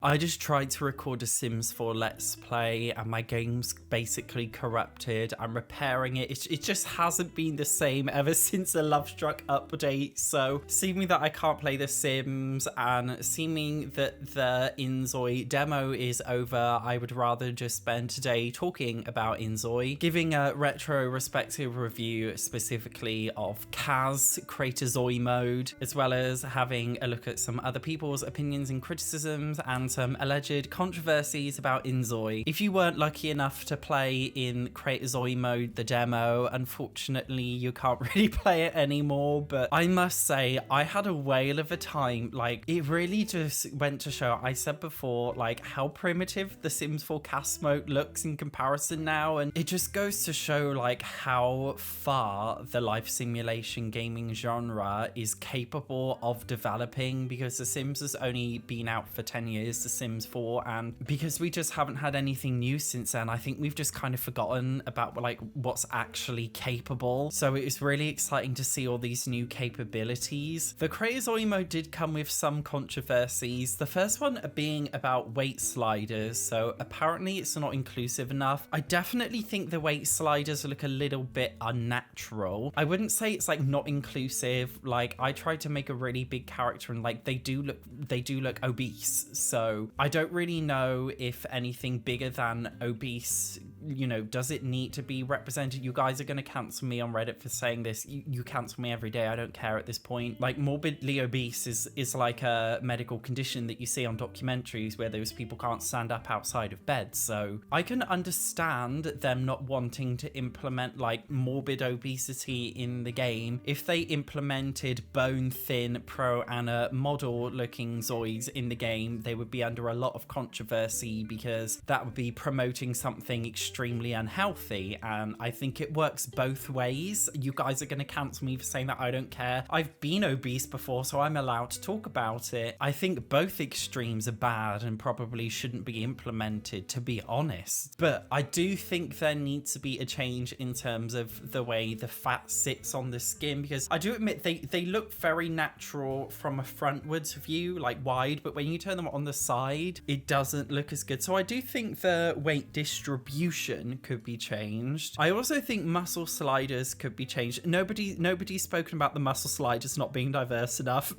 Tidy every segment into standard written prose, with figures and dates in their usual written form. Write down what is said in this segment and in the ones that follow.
I just tried to record a Sims 4 Let's Play and my game's basically corrupted. I'm repairing it. It just hasn't been the same ever since the Love Struck update. So seeming that I can't play The Sims and seeming that the inZOI demo is over, I would rather just spend today talking about inZOI, giving a retrospective review specifically of Kaz Creator ZOI mode, as well as having a look at some other people's opinions and criticisms and some alleged controversies about inZOI. If you weren't lucky enough to play in Creator ZOI mode, the demo, unfortunately you can't really play it anymore, but I must say I had a whale of a time. Like, it really just went to show, I said before, like how primitive the Sims 4 cast mode looks in comparison now, and it just goes to show like how far the life simulation gaming genre is capable of developing, because The Sims has only been out for 10 years, The Sims 4, and because we just haven't had anything new since then, I think we've just kind of forgotten about like what's actually capable. So it was really exciting to see all these new capabilities. The Creator ZOI mode did come with some controversies, the first one being about weight sliders. So apparently it's not inclusive enough. I definitely think the weight sliders look a little bit unnatural. I wouldn't say it's like not inclusive. Like, I tried to make a really big character and like they do look obese, so I don't really know if anything bigger than obese, you know, does it need to be represented? You guys are going to cancel me on Reddit for saying this. You cancel me every day. I don't care at this point. Like, morbidly obese is like a medical condition that you see on documentaries where those people can't stand up outside of bed. So I can understand them not wanting to implement like morbid obesity in the game. If they implemented bone thin pro ana model looking Zois in the game, they would be under a lot of controversy because that would be promoting something extremely unhealthy, and I think it works both ways. You guys are going to cancel me for saying that. I don't care. I've been obese before, so I'm allowed to talk about it. I think both extremes are bad and probably shouldn't be implemented, to be honest, but I do think there needs to be a change in terms of the way the fat sits on the skin, because I do admit they look very natural from a frontwards view, like wide, but when you turn them on the side, it doesn't look as good. So I do think the weight distribution could be changed. I also think muscle sliders could be changed. Nobody's spoken about the muscle sliders not being diverse enough.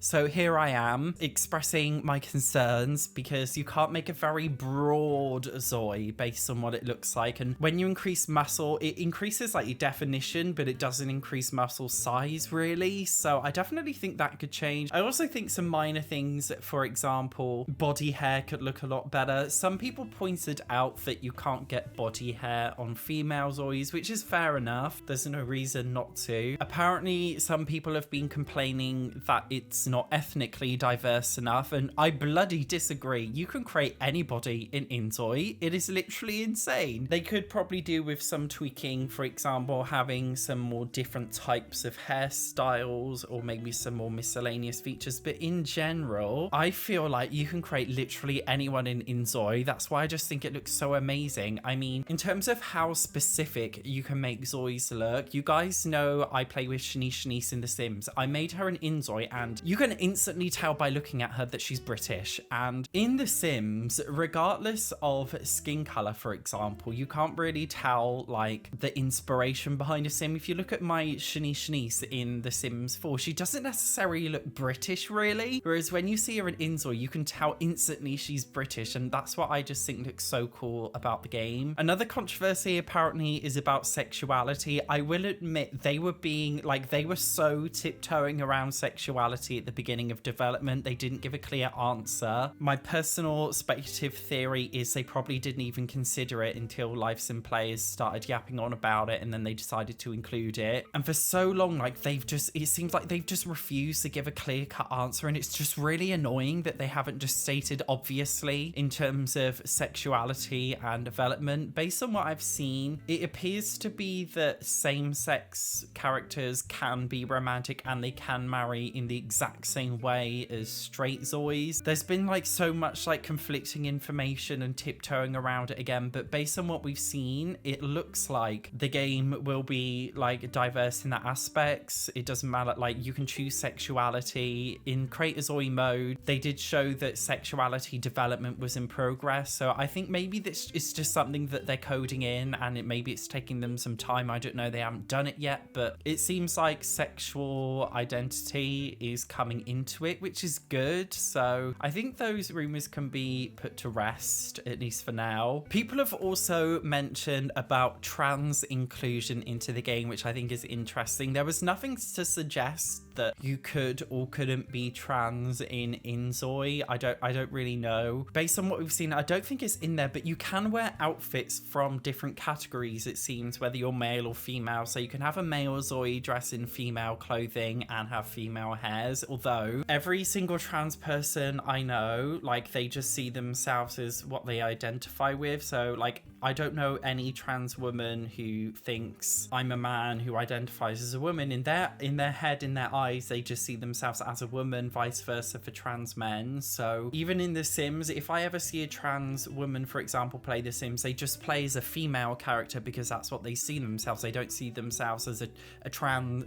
So here I am expressing my concerns, because you can't make a very broad ZOI based on what it looks like, and when you increase muscle, it increases like your definition, but it doesn't increase muscle size really. So I definitely think that could change. I also think some minor things, for example, body hair could look a lot better. Some people pointed out that you can't get body hair on female Zois, which is fair enough. There's no reason not to. Apparently some people have been complaining that it's not ethnically diverse enough, and I bloody disagree. You can create anybody in inZOI. It is literally insane. They could probably do with some tweaking, for example, having some more different types of hairstyles or maybe some more miscellaneous features, but in general, I feel like you can create literally anyone in inZOI. That's why I just think it looks so amazing. I mean, in terms of how specific you can make Zois look, you guys know I play with Shanice in The Sims. I made her an inZOI, and you can instantly tell by looking at her that she's British. And in The Sims, regardless of skin color, for example, you can't really tell like the inspiration behind a Sim. If you look at my Shanice in The Sims 4, she doesn't necessarily look British really, whereas when you see her in inZOI, you can tell instantly she's British, and that's what I just think looks so cool about the game. Another controversy apparently is about sexuality. I will admit they were so tiptoeing around sexuality at the beginning of development. They didn't give a clear answer. My personal speculative theory is they probably didn't even consider it until Live Sim players started yapping on about it, and then they decided to include it. And for so long, like it seems like they've just refused to give a clear-cut answer, and it's just really annoying that they haven't just stated obviously in terms of sexuality and development. Based on what I've seen, it appears to be that same-sex characters can be romantic and they can marry in the exact same way as straight Zois. There's been like so much like conflicting information and tiptoeing around it again, but based on what we've seen, it looks like the game will be like diverse in that aspects. It doesn't matter, like you can choose sexuality. In Creator ZOI mode, they did show that that sexuality development was in progress. So I think maybe this is just something that they're coding in, and maybe it's taking them some time. I don't know, they haven't done it yet, but it seems like sexual identity is coming into it, which is good. So I think those rumors can be put to rest, at least for now. People have also mentioned about trans inclusion into the game, which I think is interesting. There was nothing to suggest that you could or couldn't be trans in inZOI. I don't really know. Based on what we've seen, I don't think it's in there, but you can wear outfits from different categories, it seems, whether you're male or female. So you can have a male Zoi dress in female clothing and have female hairs, although every single trans person I know, like, they just see themselves as what they identify with. So like, I don't know any trans woman who thinks I'm a man who identifies as a woman. In their head, in their eyes, they just see themselves as a woman, vice versa for trans men. So even in The Sims, if I ever see a trans woman, for example, play The Sims, they just play as a female character because that's what they see themselves. They don't see themselves as a trans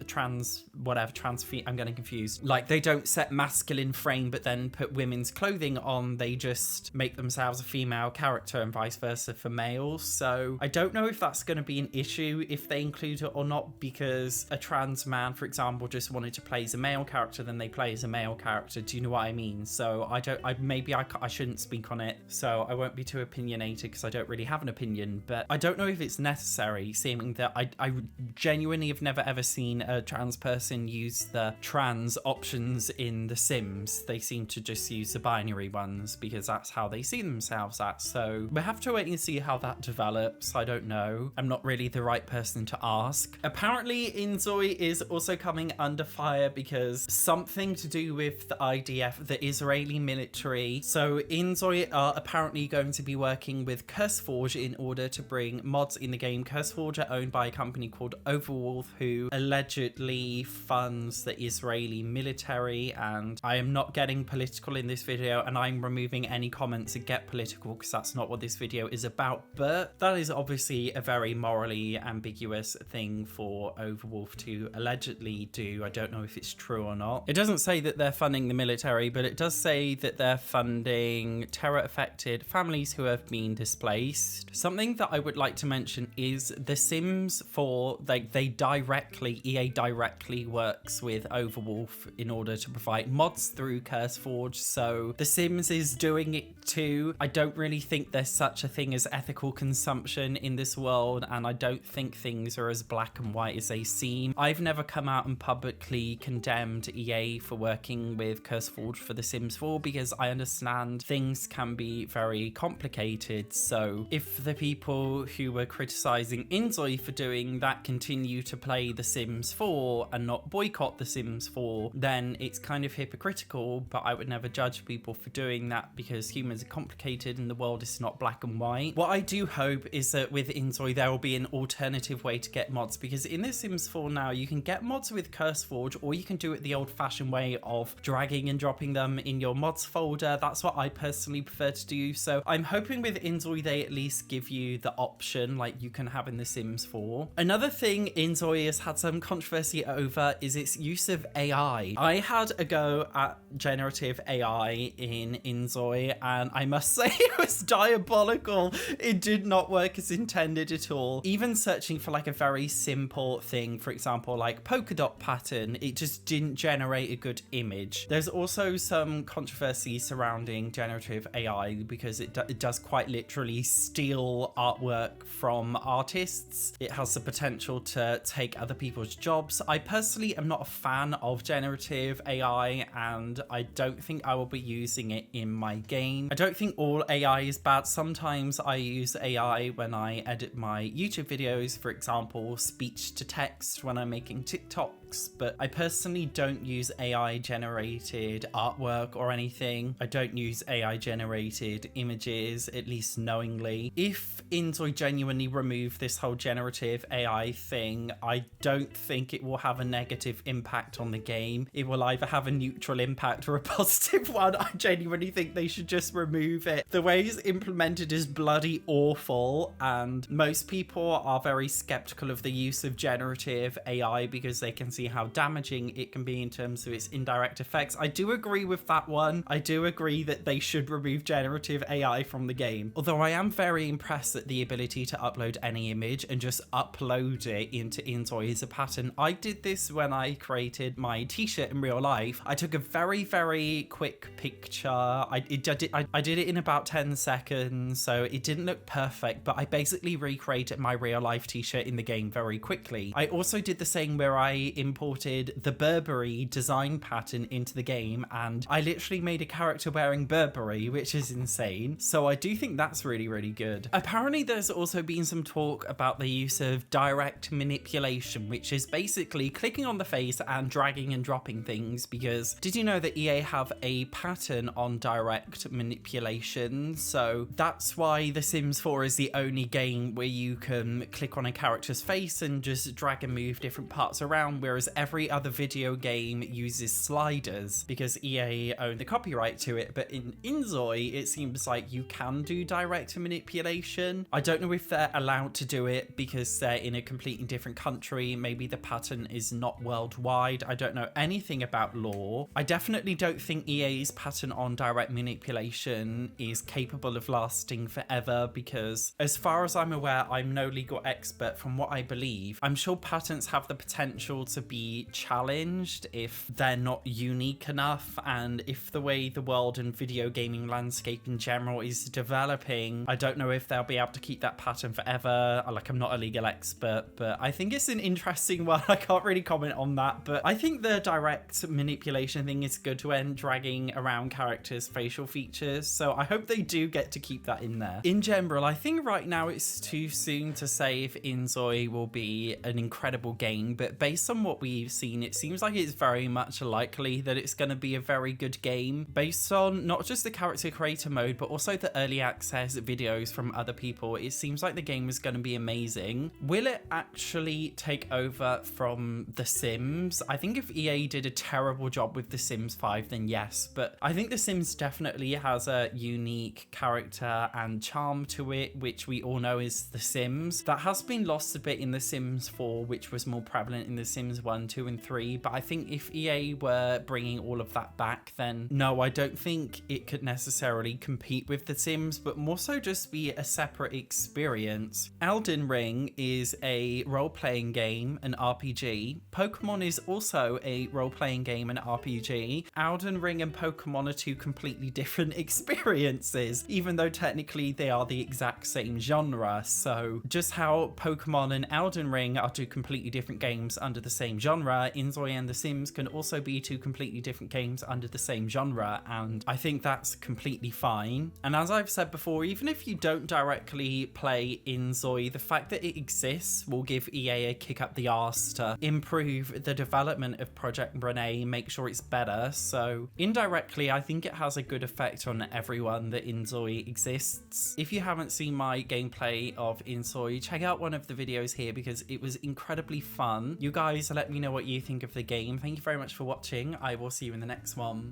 I'm getting confused. Like, they don't set masculine frame but then put women's clothing on. They just make themselves a female character and vice versa for males. So I don't know if that's going to be an issue if they include it or not, because a trans man, for example, just wanted to play as a male character, then they play as a male character. Do you know what I mean? So I shouldn't speak on it, so I won't be too opinionated because I don't really have an opinion, but I don't know if it's necessary, seeing that I genuinely have never ever seen a trans person use the trans options in The Sims. They seem to just use the binary ones because that's how they see themselves at. So we'll have to wait and see how that develops. I don't know. I'm not really the right person to ask. Apparently inZOI is also coming under fire because something to do with the IDF, the Israeli military. So inZOI are apparently going to be working with CurseForge in order to bring mods in the game. CurseForge are owned by a company called Overwolf, who allegedly funds the Israeli military, and I am not getting political in this video, and I'm removing any comments that get political because that's not what this video is about. But that is obviously a very morally ambiguous thing for Overwolf to allegedly do. I don't know if it's true or not. It doesn't say that they're funding the military, but it does say that they're funding terror-affected families who have been displaced. Something that I would like to mention is The Sims 4, EA directly works with Overwolf in order to provide mods through CurseForge, so The Sims is doing it too. I don't really think there's such a thing as ethical consumption in this world, and I don't think things are as black and white as they seem. I've never come out and publicly condemned EA for working with CurseForge for The Sims 4 because I understand things can be very complicated. So if the people who were criticizing inZOI for doing that continue to play The Sims 4 and not boycott The Sims 4, then it's kind of hypocritical, but I would never judge people for doing that because humans are complicated and the world is not black and white. What I do hope is that with inZOI there will be an alternative way to get mods, because in The Sims 4 now you can get mods with CurseForge, or you can do it the old-fashioned way of dragging and dropping them in your mods folder. That's what I personally prefer to do. So I'm hoping with inZOI they at least give you the option like you can have in The Sims 4. Another thing inZOI has had some controversy over is its use of AI. I had a go at generative AI in inZOI and I must say it was diabolical. It did not work as intended at all. Even searching for like a very simple thing, for example, like polka dot pattern, it just didn't generate a good image. There's also some controversy surrounding generative AI because it does quite literally steal artwork from artists. It has the potential to take other people's jobs. I personally am not a fan of generative AI, and I don't think I will be using it in my game. I don't think all AI is bad. Sometimes I use AI when I edit my YouTube videos, for example, speech to text when I'm making TikToks, but I personally don't use AI generated artwork or anything. I don't use AI generated images, at least knowingly. If inZOI genuinely remove this whole generative AI thing, I don't think it will have a negative impact on the game. It will either have a neutral impact or a positive one. I genuinely think they should just remove it. The way it's implemented is bloody awful, and most people are very skeptical of the use of generative AI because they can see how damaging it can be in terms of its indirect effects. I do agree with that one. I do agree that they should remove generative AI from the game. Although I am very impressed at the ability to upload any image and just upload it into inZOI as a pattern. I did this when I created my t-shirt in real life. I took a very, very quick picture. I did it in about 10 seconds, so it didn't look perfect, but I basically recreated my real life t-shirt in the game very quickly. I also did the same where I imported the Burberry design pattern into the game, and I literally made a character wearing Burberry, which is insane. So I do think that's really, really good. Apparently there's also been some talk about the use of direct manipulation, which is basically clicking on the face and dragging and dropping things, because did you know that EA have a pattern on direct manipulation? So that's why The Sims 4 is the only game where you can click on a character's face and just drag and move different parts around, whereas every other video game uses sliders because EA own the copyright to it. But in inZOI, it seems like you can do direct manipulation. I don't know if they're allowed to do it because they're in a completely different country. Maybe the pattern is not worldwide. I don't know anything about law. I definitely don't think EA's pattern on direct manipulation is capable of lasting forever, because as far as I'm aware, I'm no legal expert. From what I believe, I'm sure patents have the potential to be challenged if they're not unique enough, and if the way the world and video gaming landscape in general is developing, I don't know if they'll be able to keep that pattern forever. Like, I'm not a legal expert, but I think it's an interesting one. I can't really comment on that, but I think the direct manipulation thing is good when dragging around characters' facial features, so I hope they do get to keep that in there. In general, I think right now it's too soon to say if inZOI will be an incredible game, but based on what we've seen, it seems like it's very much likely that it's going to be a very good game, based on not just the character creator mode, but also the early access videos from other people. It seems like the game is going to be amazing. Will it actually take over from The Sims? I think if EA did a terrible job with The Sims 5, then yes, but I think The Sims definitely has a unique character and charm to it, which we all know is The Sims. That has been lost a bit in The Sims 4, which was more prevalent in The Sims 1, 2, and 3, but I think if EA were bringing all of that back, then no, I don't think it could necessarily compete with The Sims, but more so just be a separate experience. Elden Ring is a role-playing game, an RPG. Pokemon is also a role-playing game, an RPG. Elden Ring and Pokemon are two completely different experiences, even though technically they are the exact same genre. So just how Pokemon and Elden Ring are two completely different games under the same genre, inZOI and The Sims can also be two completely different games under the same genre, and I think that's completely fine. And as I've said before, even if you don't directly play inZOI, the fact that it exists will give EA a kick up the arse to improve the development of Project Renee, make sure it's better. So indirectly, I think it has a good effect on everyone that inZOI exists. If you haven't seen my gameplay of inZOI, check out one of the videos here because it was incredibly fun. You guys let me know what you think of the game. Thank you very much for watching. I will see you in the next one.